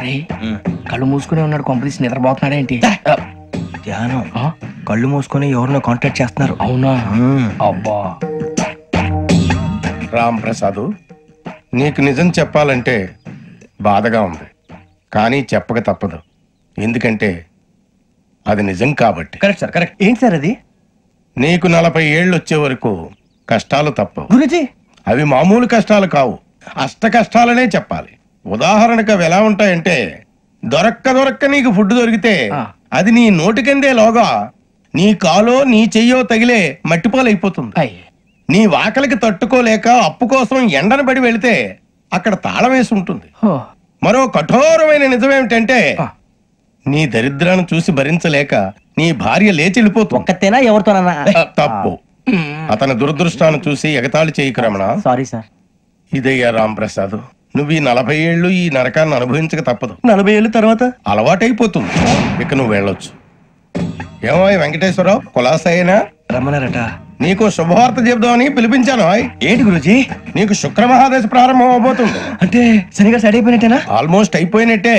అరే కళ్ళు మూసుకునే ఉన్నాడు, కొంపదీసి నిద్రపోతున్నాడేంటి? ధ్యానం. కళ్ళు మూసుకొని ఎవరినో కాంటాక్ట్ చేస్తున్నారు. అవునా? అబ్బా. రామ్ ప్రసాద్, నీకు నిజం చెప్పాలంటే బాధగా ఉంది, కానీ చెప్పక తప్పదు. ఎందుకంటే అది నిజం కాబట్టి. Correct sir, correct. ఏంటి సార్ అది? నీకు 40 ఏళ్ళు వచ్చే వరకు కష్టాలు తప్పవు గురుజీ. అవి మామూలు కష్టాలు కావు, అష్ట కష్టాలనే చెప్పాలి. ఉదాహరణకు అవి ఎలా ఉంటాయంటే, దొరక్క నీకు ఫుడ్ దొరికితే అది నీ నోటికందే లోగా నీ కాలో నీ చెయ్యో తగిలే మట్టిపాలైపోతుంది. నీ వాకలికి తట్టుకోలేక అప్పు కోసం ఎండను పడి వెళితే అక్కడ తాళం వేసి ఉంటుంది. మరో కఠోరమైన నిజమేమిటంటే, నీ దరిద్రాన్ని చూసి భరించలేక నీ భార్య లేచి వెళ్ళిపోతుంది. ఒక్కతేనా ఎవరితోనన్నా? తప్పు. అతని దురదృష్టాన్ని చూసి ఎగతాళి చేయకు రమణ. Sorry sir. ఇదయ్యా రాంప్రసాద్, నువ్వు ఈ 40 ఏళ్ళు ఈ నరకాన్ని అనుభవించక తప్పదు. 40 ఏళ్ళు తర్వాత అలవాటైపోతుంది. ఇక నువ్వు వెళ్ళొచ్చు. ఏమో వెంకటేశ్వరరావు, కులాసైనా రమ్మన్నారట. నీకు శుభవార్త చెబుదామని పిలిపించాను. ఏంటి గురుజీ? నీకు శుక్రమహాదశ ప్రారంభం అవబోతుంది. అంటే శనిగా సెట్ అయిపోయినట్టేనా? ఆల్మోస్ట్ అయిపోయినట్టే.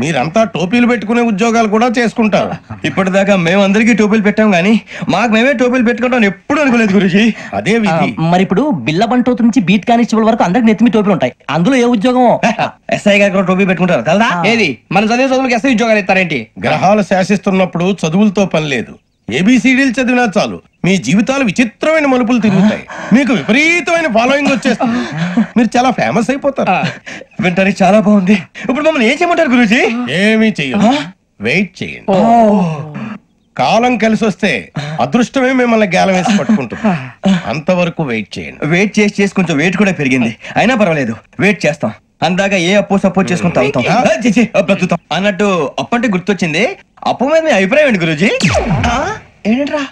మీరంతా టోపీలు పెట్టుకునే ఉద్యోగాలు కూడా చేసుకుంటారు. ఇప్పటిదాకా మేమందరికీ టోపీలు పెట్టాం గానీ మాకు మేమే టోపీలు పెట్టుకుంటాం ఎప్పుడు అనుకోలేదు గురుజీ. అదే విధి. మరి ఇప్పుడు బిల్ల బంటోతు నుంచి బీట్ కానిస్టేబుల్ వరకు అందరికి నెత్తిమి టోపీలు ఉంటాయి. అందులో ఏ ఉద్యోగం? ఎస్ఐ గారు కూడా టోపీ పెట్టుకుంటారు కదా. ఏది మన చదివే చదువులకు ఎస్ఐ ఉద్యోగాలు ఇస్తారేంటి? గ్రహాలు శాసిస్తున్నప్పుడు చదువులతో పని లేదు. ఏబిసిడీలు చదివినా చాలు మీ జీవితాలు విచిత్రమైన మలుపులు తిరుగుతాయి. మీకు విపరీతమైన ఫాలోయింగ్ వచ్చేస్తుంది. మీరు చాలా ఫేమస్ అయిపోతారు. వింటానికి చాలా బాగుంది. ఇప్పుడు మమ్మల్ని ఏం చేయమంటారు గురూజీ? ఏమీ చెయ్యదు, వెయిట్ చేయండి. కాలం కలిసి వస్తే అదృష్టమే మిమ్మల్ని గేలం వేసి పట్టుకుంటుంది. అంతవరకు వెయిట్ చేయండి. వెయిట్ చేసి కొంచెం వెయిట్ కూడా పెరిగింది. అయినా పర్వాలేదు, వెయిట్ చేస్తాం. అందాక ఏ అప్పు సపోర్ట్ చేసుకుని తాగుతాం, బ్రతుకుతాం అన్నట్టు. అప్పు అంటే గుర్తొచ్చింది. అప్పు మీద మీ అభిప్రాయం ఏంటి గురూజీ? ఏంటరా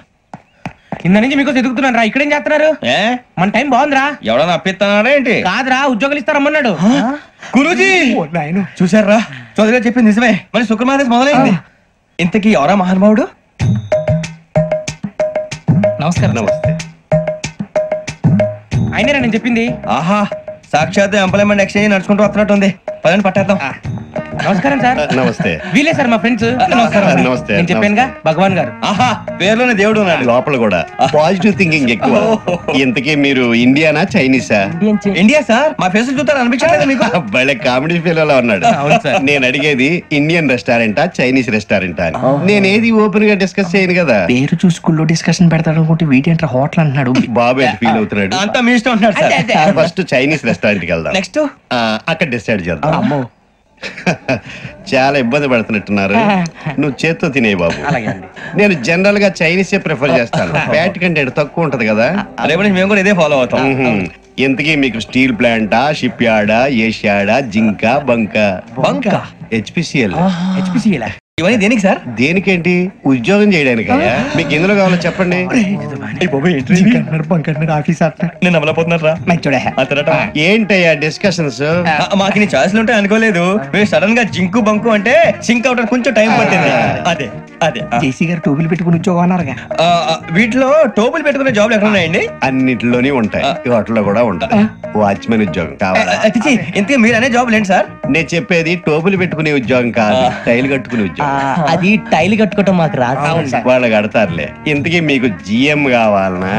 కింద నుంచి మీకు ఎదుగుతున్నాను రా. ఇక్కడేం చేస్తున్నారు? మన టైం బాగుందిరా. ఎవడన్నా అప్పిస్తున్నారా ఏంటి? కాదురా, ఉద్యోగాలు ఇస్తారమ్మన్నాడు గురూజీ. చూసారా, చౌదరిగా చెప్పింది నిజమే. మరి శుక్రమాదేశ్ మొదలైంది. ఇంతకీ ఎవరా మహానుభావుడు? నమస్కారం. నమస్తే. అయినరా నేను చెప్పింది? ఆహా, సాక్షాత్ ఎంప్లాయ్మెంట్ ఎక్స్చేంజ్ నడుచుకుంటూ వస్తున్నట్టు ఉంది. పదండి పట్టేద్దాం. నమస్కారం సార్. నమస్తే. వీలే సార్ మా ఫ్రెండ్స్. నమస్తే. నేను చెప్పానుగా, భగవాన్ గారు. ఆహా, పేరులోనే దేవుడు ఉన్నాడు. లోపల కూడా పాజిటివ్ థింకింగ్ ఎక్కువ. ఇంతకీ మీరు ఇండియానా చైనీసా? India sir. మా ఫేస్ చూస్తారు అనిపించలేదు మీకు? భలే కామెడీ ఫీల్ అలా ఉన్నాడు. నేను అడిగేది ఇండియన్ రెస్టారెంటా చైనీస్ రెస్టారెంటా అని. నేనేది ఓపెన్ గా డిస్కస్ చేయను కదా. పేరు చూసుకుల్లో డిస్కషన్ పెడతాడు అనుకుంటే వీటేంట్రా హోటల్ అంటున్నాడు. బాబు ఎట్ ఫీల్ అవుతున్నాడు. అంతా మీ ఇష్టం ఉంటాడు సార్. ఫస్ట్ చైనీస్ రెస్టారెంట్ కి వెళ్దాం. నెక్స్ట్ అక్కడ డిసైడ్ చేద్దాం. చాలా ఇబ్బంది పడుతున్నట్టున్నారు. నువ్వు చేత్తో తినే బాబు. నేను జనరల్ గా చైనీసే ప్రిఫర్ చేస్తాను. ఫ్యాట్ కంటెంట్ తక్కువ ఉంటది కదా. రేపు నుంచి మేము కూడా ఇదే ఫాలో అవుతాం. ఇంతకీ మీకు స్టీల్ ప్లాంటా, షిప్ యార్డా, ఏషియాడా, జింక, బంక, హెచ్పిసిఎల్. ఇవన్నీ దేనికి సార్? దేనికేంటి? ఉద్యోగం చేయడానికి. మీకు ఎందులో కావాలో చెప్పండి. నేను అమలపోతున్నారా? ఏంటయ్యా డిస్కషన్స్? మాకు నీ ఛాయిస్లు ఉంటాయి అనుకోలేదు. మీరు సడన్ గా జింకు బంకు అంటే సింక్ అవడానికి కొంచెం టైం పట్టింది. అదే అదే జేసీ గారు టోపీలు పెట్టుకుని ఉద్యోగం అన్నారుగా. వీటిలో టోపులు పెట్టుకునే జాబ్లు ఎక్కడ ఉన్నాయండి? అన్నిటిలోనే ఉంటాయి. వాటిలో కూడా ఉంటాయి. వాచ్మెన్ ఉద్యోగం కావాలా? ఇంతకీ మీరు అనే జాబ్ ఏంటి సార్? నేను చెప్పేది టోపులు పెట్టుకునే ఉద్యోగం కాదు, టైల్ కట్టుకునే ఉద్యోగం. అది టైల్ కట్టుకోవటం మాకు రాదు. వాళ్ళు కడతారులే. ఇంతకీ మీకు జిఎం కావాలనా,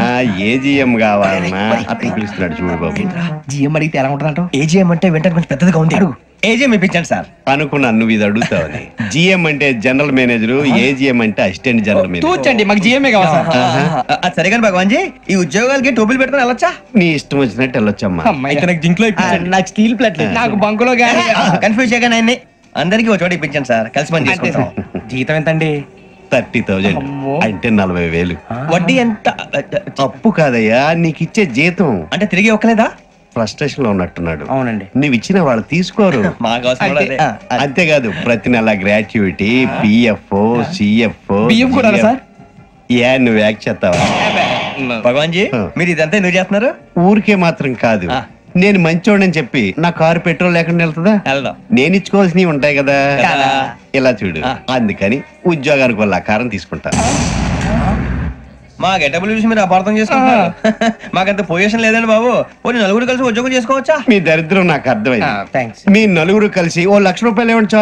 ఏజిఎం కావాలనా? అతను పిలుస్తున్నాడు చూడు బాబు. జిఎం అడిగితే ఎలా ఉంటుందంట? ఏజీఎం అంటే వెంటనే కొంచెం పెద్దదిగా ఉంది. అడుగు. ఏజీఎం ఇప్పించండి సార్. అనుకున్నాను నువ్వు ఇది అడుగుతావని. జిఎం అంటే జనరల్ మేనేజర్, ఏజిఎం అంటే అసిస్టెంట్ జనరల్ మేనేజర్. తూచండి, మాకు జిఎంఏ కావాలి సార్. అది సరే కానీ భగవాన్ జీ, ఈ ఉద్యోగాలకి టోపులు పెట్టుకుని వెళ్ళొచ్చా? నీ ఇష్టం వచ్చినట్టు వెళ్ళొచ్చమ్మా. నాకు జింక్ లో నాకు స్టీల్ ప్లేట్, నాకు బంకులో కన్ఫ్యూజ్ చేయగానే ఆయన్ని అందరికి ఒక చోట ఇప్పించండి సార్. కలిసి పని చేసుకుంటాం. జీతం ఎంతండి? 30,000 అంటే 40,000. వడ్డీ ఎంత? అప్పు కాదయ్యా, నీకు ఇచ్చే జీతం. అంటే తిరిగి ఒక్కలేదా? ఫ్రస్ట్రేషన్ లో ఉన్నట్టున్నాడు. అవునండి. నువ్వు ఇచ్చిన వాళ్ళు తీసుకోరు. మాకు అవసరం కూడా అదే. అంతేకాదు ప్రతి నెల గ్రాట్యుటీ, పిఎఫ్, సిఎఫ్. బియ్యం కూడా సార్? ఏ నువ్వు యాక్ట్ చేస్తావా? భగవాన్ జీ, మీరు ఇదంతా ఎందుకు చేస్తున్నారు? ఊరికే మాత్రం కాదు. నేను మంచోడని చెప్పి నా కారు పెట్రోల్ లేకుండా వెళ్తుందా? వెళ్దాం. నేను ఇచ్చుకోవాల్సినవి ఉంటాయి కదా. ఇలా చూడు, అందుకని ఉద్యోగానికి వాళ్ళ ఆకారం తీసుకుంటా. మా గెటబుల్ చూసి మీరు అపార్థం చేసుకుంటున్నారు. మాకంత పొజిషన్ లేదండి బాబు. పోనీ నలుగురు కలిసి ఉద్యోగం చేసుకోవచ్చా? మీ దరిద్రం నాకు అర్థమైంది. థ్యాంక్స్. మీ నలుగురు కలిసి ఓ ₹1,00,000 ఇవ్వండి చాలు.